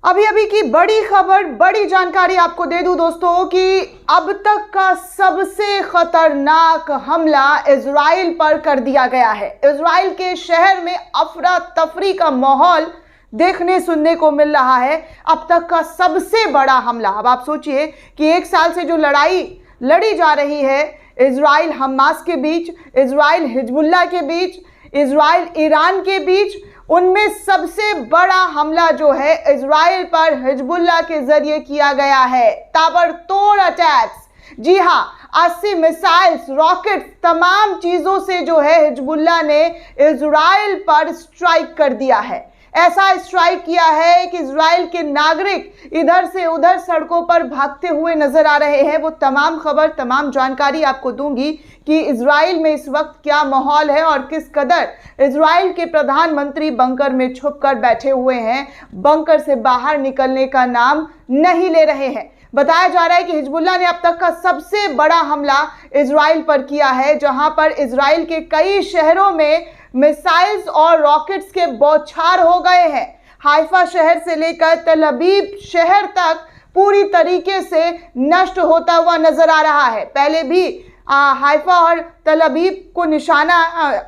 अभी अभी की बड़ी खबर, बड़ी जानकारी आपको दे दूं दोस्तों कि अब तक का सबसे खतरनाक हमला इजराइल पर कर दिया गया है। इजराइल के शहर में अफरा तफरी का माहौल देखने सुनने को मिल रहा है। अब तक का सबसे बड़ा हमला। अब आप सोचिए कि एक साल से जो लड़ाई लड़ी जा रही है इजराइल हमास के बीच, इजराइल हिजबुल्लाह के बीच, इजराइल ईरान के बीच, उनमें सबसे बड़ा हमला जो है इजराइल पर हिजबुल्लाह के जरिए किया गया है। ताबड़तोड़ अटैक्स, जी हाँ, 80 मिसाइल्स, रॉकेट, तमाम चीजों से जो है हिजबुल्लाह ने इजराइल पर स्ट्राइक कर दिया है। ऐसा स्ट्राइक किया है कि इजराइल के नागरिक इधर से उधर सड़कों पर भागते हुए नजर आ रहे हैं। वो तमाम खबर, तमाम जानकारी आपको दूंगी कि इजराइल में इस वक्त क्या माहौल है और किस कदर इजराइल के प्रधानमंत्री बंकर में छुपकर बैठे हुए हैं, बंकर से बाहर निकलने का नाम नहीं ले रहे हैं। बताया जा रहा है कि हिजबुल्लाह ने अब तक का सबसे बड़ा हमला इजराइल पर किया है, जहां पर इजराइल के कई शहरों में मिसाइल्स और रॉकेट्स के बौछार हो गए हैं। हाइफा शहर से लेकर तल अबीब शहर तक पूरी तरीके से नष्ट होता हुआ नजर आ रहा है। पहले भी हाइफा और तल अबीब को निशाना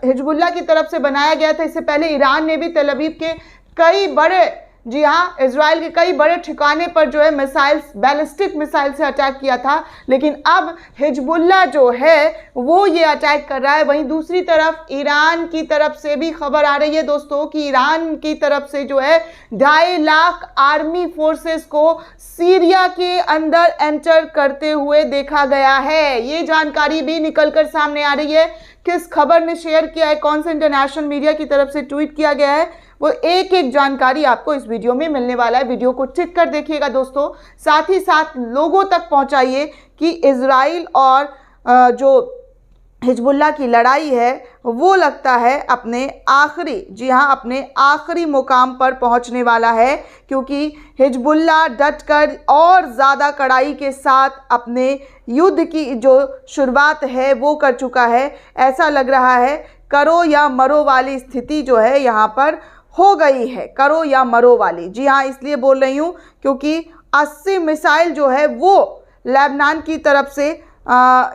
हिजबुल्लाह की तरफ से बनाया गया था। इससे पहले ईरान ने भी तल अबीब के कई बड़े, जी हाँ, इजराइल के कई बड़े ठिकाने पर जो है मिसाइल्स, बैलिस्टिक मिसाइल से अटैक किया था। लेकिन अब हिजबुल्लाह जो है वो ये अटैक कर रहा है। वहीं दूसरी तरफ ईरान की तरफ से भी खबर आ रही है दोस्तों कि ईरान की तरफ से जो है 2.5 लाख आर्मी फोर्सेस को सीरिया के अंदर एंटर करते हुए देखा गया है। ये जानकारी भी निकलकर सामने आ रही है। किस खबर ने शेयर किया है, कौन से इंटरनेशनल मीडिया की तरफ से ट्वीट किया गया है, वो एक एक जानकारी आपको इस वीडियो में मिलने वाला है। वीडियो को टिक कर देखिएगा दोस्तों, साथ ही साथ लोगों तक पहुंचाइए कि इजराइल और जो हिजबुल्लाह की लड़ाई है वो लगता है अपने आखिरी, जी हाँ, अपने आखिरी मुकाम पर पहुंचने वाला है, क्योंकि हिजबुल्लाह डटकर और ज़्यादा कड़ाई के साथ अपने युद्ध की जो शुरुआत है वो कर चुका है। ऐसा लग रहा है करो या मरो वाली स्थिति जो है यहाँ पर हो गई है, करो या मरो वाली। जी हाँ, इसलिए बोल रही हूँ क्योंकि 80 मिसाइल जो है वो लेबनान की तरफ से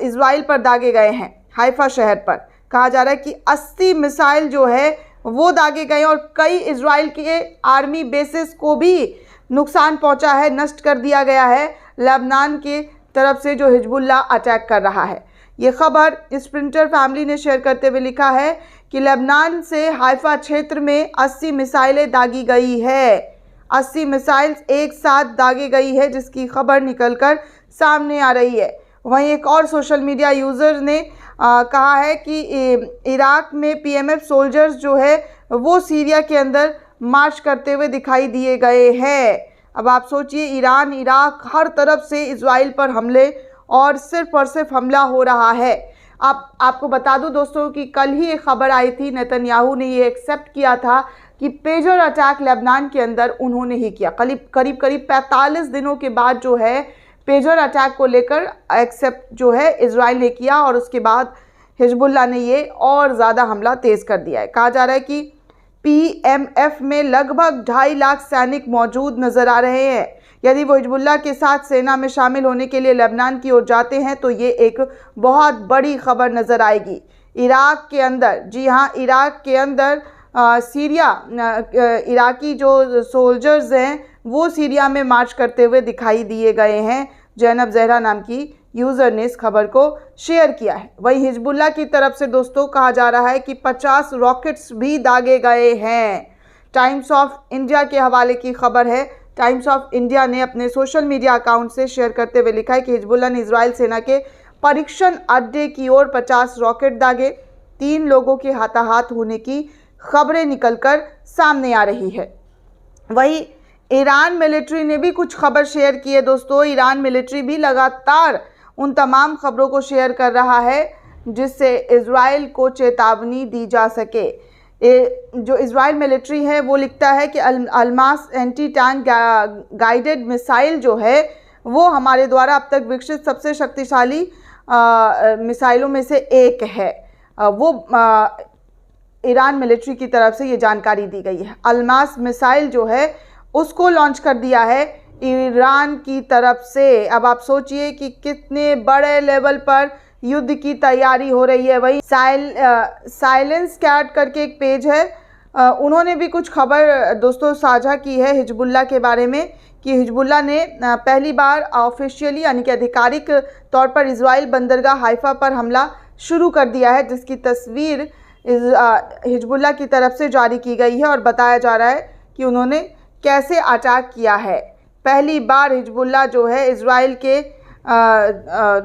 इजराइल पर दागे गए हैं। हाइफा शहर पर कहा जा रहा है कि 80 मिसाइल जो है वो दागे गए और कई इजराइल के आर्मी बेसिस को भी नुकसान पहुंचा है, नष्ट कर दिया गया है लेबनान के तरफ से जो हिजबुल्लाह अटैक कर रहा है। ये खबर स्प्रिंटर फैमिली ने शेयर करते हुए लिखा है कि लेबनान से हाइफा क्षेत्र में 80 मिसाइलें दागी गई है। 80 मिसाइल्स एक साथ दागी गई है, जिसकी खबर निकलकर सामने आ रही है। वहीं एक और सोशल मीडिया यूज़र ने कहा है कि इराक में पीएमएफ सोल्जर्स जो है वो सीरिया के अंदर मार्च करते हुए दिखाई दिए गए हैं। अब आप सोचिए, ईरान, इराक, हर तरफ से इजराइल पर हमले और सिर्फ हमला हो रहा है। आपको बता दूं दोस्तों कि कल ही एक खबर आई थी, नेतन्याहू ने ये एक्सेप्ट किया था कि पेजर अटैक लेबनान के अंदर उन्होंने ही किया। करीब 45 दिनों के बाद जो है पेजर अटैक को लेकर एक्सेप्ट जो है इजराइल ने किया और उसके बाद हिजबुल्लाह ने ये और ज़्यादा हमला तेज़ कर दिया है। कहा जा रहा है कि पीएमएफ में लगभग 2.5 लाख सैनिक मौजूद नज़र आ रहे हैं। यदि वो हिजबुल्लाह के साथ सेना में शामिल होने के लिए लेबनान की ओर जाते हैं तो ये एक बहुत बड़ी खबर नज़र आएगी। इराक के अंदर, जी हाँ, इराक के अंदर सीरिया, इराकी जो सोल्जर्स हैं वो सीरिया में मार्च करते हुए दिखाई दिए गए हैं। जैनब जहरा नाम की यूज़र ने इस खबर को शेयर किया है। वहीं हिजबुल्लाह की तरफ से दोस्तों कहा जा रहा है कि 50 रॉकेट्स भी दागे गए हैं। टाइम्स ऑफ इंडिया के हवाले की खबर है। टाइम्स ऑफ इंडिया ने अपने सोशल मीडिया अकाउंट से शेयर करते हुए लिखा है कि हिजबुल्लाह ने इजराइल सेना के परीक्षण अड्डे की ओर 50 रॉकेट दागे। 3 लोगों के हाथाहाथ होने की खबरें निकलकर सामने आ रही है। वहीं ईरान मिलिट्री ने भी कुछ खबर शेयर की है दोस्तों। ईरान मिलिट्री भी लगातार उन तमाम खबरों को शेयर कर रहा है जिससे इजराइल को चेतावनी दी जा सके। जो इजराइल मिलिट्री है वो लिखता है कि Almas anti tank guided missile जो है वो हमारे द्वारा अब तक विकसित सबसे शक्तिशाली मिसाइलों में से एक है। वो ईरान मिलिट्री की तरफ से ये जानकारी दी गई है। अल्मास मिसाइल जो है उसको लॉन्च कर दिया है ईरान की तरफ से। अब आप सोचिए कि कितने बड़े लेवल पर युद्ध की तैयारी हो रही है। वही साइलेंस कैट करके एक पेज है, उन्होंने भी कुछ खबर दोस्तों साझा की है हिजबुल्लाह के बारे में कि हिजबुल्लाह ने पहली बार ऑफिशियली यानी कि आधिकारिक तौर पर इजराइल बंदरगाह हाइफा पर हमला शुरू कर दिया है, जिसकी तस्वीर हिजबुल्लाह की तरफ से जारी की गई है और बताया जा रहा है कि उन्होंने कैसे अटैक किया है। पहली बार हिजबुल्लाह जो है इजराइल के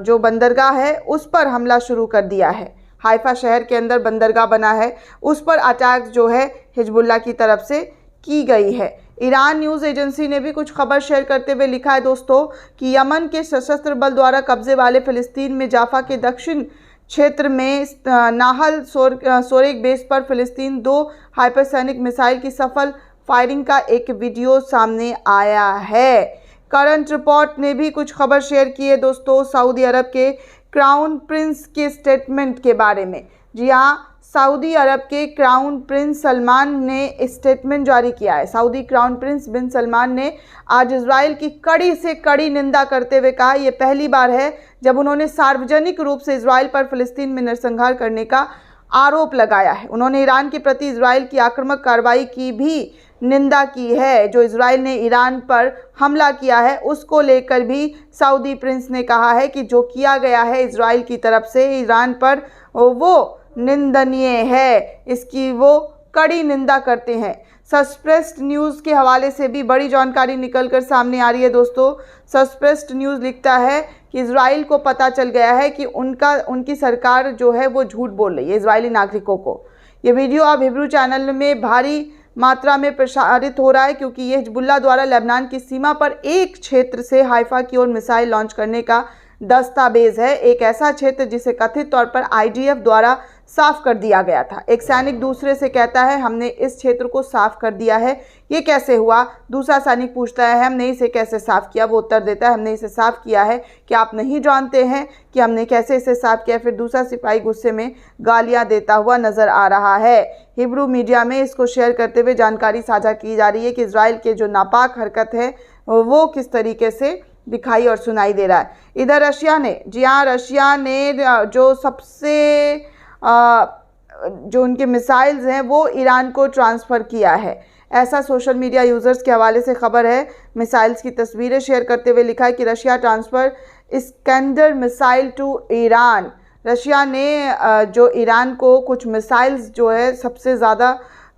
जो बंदरगाह है उस पर हमला शुरू कर दिया है। हाइफा शहर के अंदर बंदरगाह बना है, उस पर अटैक जो है हिजबुल्लाह की तरफ से की गई है। ईरान न्यूज़ एजेंसी ने भी कुछ खबर शेयर करते हुए लिखा है दोस्तों कि यमन के सशस्त्र बल द्वारा कब्जे वाले फ़िलिस्तीन में जाफा के दक्षिण क्षेत्र में नाहल सोरेक बेस पर फ़िलिस्तीन 2 हाइपरसोनिक मिसाइल की सफल फायरिंग का एक वीडियो सामने आया है। करंट रिपोर्ट ने भी कुछ खबर शेयर की है दोस्तों सऊदी अरब के क्राउन प्रिंस के स्टेटमेंट के बारे में। जी हाँ, सऊदी अरब के क्राउन प्रिंस सलमान ने स्टेटमेंट जारी किया है। सऊदी क्राउन प्रिंस बिन सलमान ने आज इजराइल की कड़ी से कड़ी निंदा करते हुए कहा यह पहली बार है जब उन्होंने सार्वजनिक रूप से इजराइल पर फिलिस्तीन में नरसंहार करने का आरोप लगाया है। उन्होंने ईरान के प्रति इजराइल की आक्रामक कार्रवाई की भी निंदा की है। जो इजराइल ने ईरान पर हमला किया है उसको लेकर भी सऊदी प्रिंस ने कहा है कि जो किया गया है इजराइल की तरफ से ईरान पर वो निंदनीय है, इसकी वो कड़ी निंदा करते हैं। सस्प्रेस्ड न्यूज़ के हवाले से भी बड़ी जानकारी निकलकर सामने आ रही है दोस्तों। सस्प्रेस्ड न्यूज़ लिखता है कि इजराइल को पता चल गया है कि उनकी सरकार जो है वो झूठ बोल रही है इजरायली नागरिकों को। ये वीडियो अब हिब्रू चैनल में भारी मात्रा में प्रसारित हो रहा है क्योंकि ये हिजबुल्लाह द्वारा लेबनान की सीमा पर एक क्षेत्र से हाइफा की ओर मिसाइल लॉन्च करने का दस्तावेज है। एक ऐसा क्षेत्र जिसे कथित तौर पर आईडीएफ द्वारा साफ कर दिया गया था। एक सैनिक दूसरे से कहता है हमने इस क्षेत्र को साफ कर दिया है, ये कैसे हुआ? दूसरा सैनिक पूछता है हमने इसे कैसे साफ किया? वो उत्तर देता है हमने इसे साफ किया है, क्या आप नहीं जानते हैं कि हमने कैसे इसे साफ किया? फिर दूसरा सिपाही गुस्से में गालियां देता हुआ नजर आ रहा है। हिब्रू मीडिया में इसको शेयर करते हुए जानकारी साझा की जा रही है कि इजराइल के जो नापाक हरकत है वो किस तरीके से दिखाई और सुनाई दे रहा है। इधर रशिया ने, जी हाँ, रशिया ने जो सबसे जो उनके मिसाइल्स हैं वो ईरान को ट्रांसफ़र किया है, ऐसा सोशल मीडिया यूज़र्स के हवाले से खबर है। मिसाइल्स की तस्वीरें शेयर करते हुए लिखा है कि Russia transfer Iskander missile to Iran. Russia ने जो ईरान को कुछ मिसाइल्स जो है सबसे ज़्यादा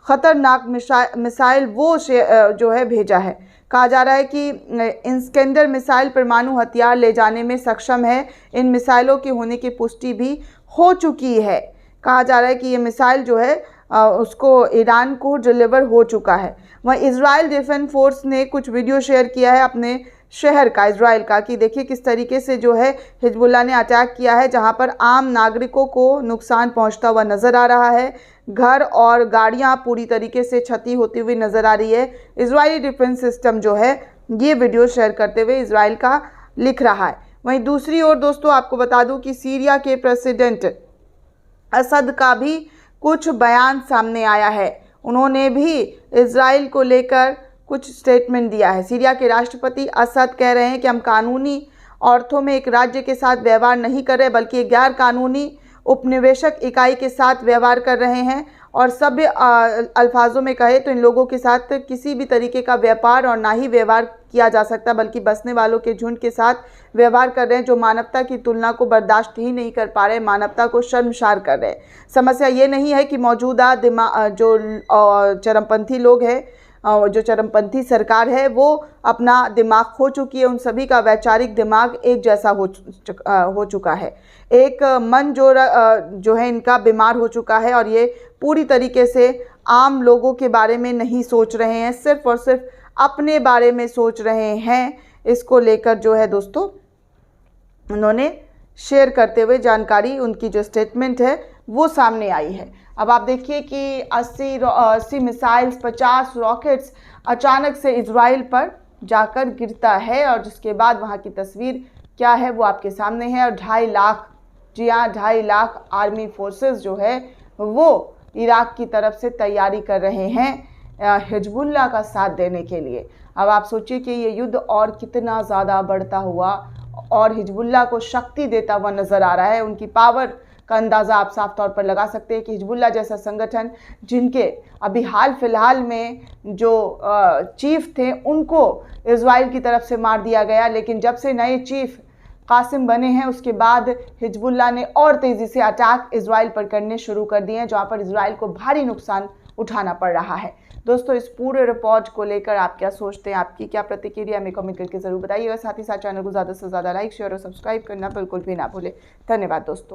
ख़तरनाक मिसाइल वो जो है भेजा है। कहा जा रहा है कि इस्कंदर मिसाइल परमाणु हथियार ले जाने में सक्षम है। इन मिसाइलों की होने की पुष्टि भी हो चुकी है। कहा जा रहा है कि ये मिसाइल जो है उसको ईरान को डिलीवर हो चुका है। वहीं इजराइल डिफेंस फोर्स ने कुछ वीडियो शेयर किया है अपने शहर का, इजराइल का, कि देखिए किस तरीके से जो है हिजबुल्लाह ने अटैक किया है, जहां पर आम नागरिकों को नुकसान पहुंचता हुआ नज़र आ रहा है। घर और गाड़ियां पूरी तरीके से क्षति होती हुई नज़र आ रही है। इजरायली डिफेंस सिस्टम जो है ये वीडियो शेयर करते हुए इजराइल का लिख रहा है। वहीं दूसरी ओर दोस्तों आपको बता दूं कि सीरिया के प्रेसिडेंट असद का भी कुछ बयान सामने आया है। उन्होंने भी इजराइल को लेकर कुछ स्टेटमेंट दिया है। सीरिया के राष्ट्रपति असद कह रहे हैं कि हम कानूनी अर्थों में एक राज्य के साथ व्यवहार नहीं कर रहे बल्कि एक गैर कानूनी उपनिवेशक इकाई के साथ व्यवहार कर रहे हैं, और सभ्य अल्फाजों में कहे तो इन लोगों के साथ किसी भी तरीके का व्यापार और ना ही व्यवहार किया जा सकता बल्कि बसने वालों के झुंड के साथ व्यवहार कर रहे हैं जो मानवता की तुलना को बर्दाश्त ही नहीं कर पा रहे, मानवता को शर्मसार कर रहे हैं। समस्या ये नहीं है कि मौजूदा जो चरमपंथी लोग हैं, जो चरमपंथी सरकार है वो अपना दिमाग खो चुकी है। उन सभी का वैचारिक दिमाग एक जैसा हो चुका है। एक मन जो है इनका बीमार हो चुका है और ये पूरी तरीके से आम लोगों के बारे में नहीं सोच रहे हैं, सिर्फ और सिर्फ अपने बारे में सोच रहे हैं। इसको लेकर जो है दोस्तों उन्होंने शेयर करते हुए जानकारी, उनकी जो स्टेटमेंट है वो सामने आई है। अब आप देखिए कि 80 मिसाइल्स, 50 रॉकेट्स अचानक से इजराइल पर जाकर गिरता है और जिसके बाद वहाँ की तस्वीर क्या है वो आपके सामने है। और 2.5 लाख, जी हाँ, 2.5 लाख आर्मी फोर्सेस जो है वो इराक की तरफ से तैयारी कर रहे हैं हिजबुल्लाह का साथ देने के लिए। अब आप सोचिए कि ये युद्ध और कितना ज़्यादा बढ़ता हुआ और हिजबुल्लाह को शक्ति देता हुआ नज़र आ रहा है। उनकी पावर का अंदाज़ा आप साफ तौर पर लगा सकते हैं कि हिजबुल्लाह जैसा संगठन, जिनके अभी हाल फिलहाल में जो चीफ थे उनको इजराइल की तरफ से मार दिया गया, लेकिन जब से नए चीफ कासिम बने हैं उसके बाद हिजबुल्लाह ने और तेज़ी से अटैक इजराइल पर करने शुरू कर दिए हैं, जहां पर इजराइल को भारी नुकसान उठाना पड़ रहा है। दोस्तों, इस पूरे रिपोर्ट को लेकर आप क्या सोचते हैं, आपकी क्या प्रतिक्रिया हमें कमेंट करके जरूर बताइएगा। साथ ही साथ चैनल को ज़्यादा से ज़्यादा लाइक, शेयर और सब्सक्राइब करना बिल्कुल भी ना भूलें। धन्यवाद दोस्तों।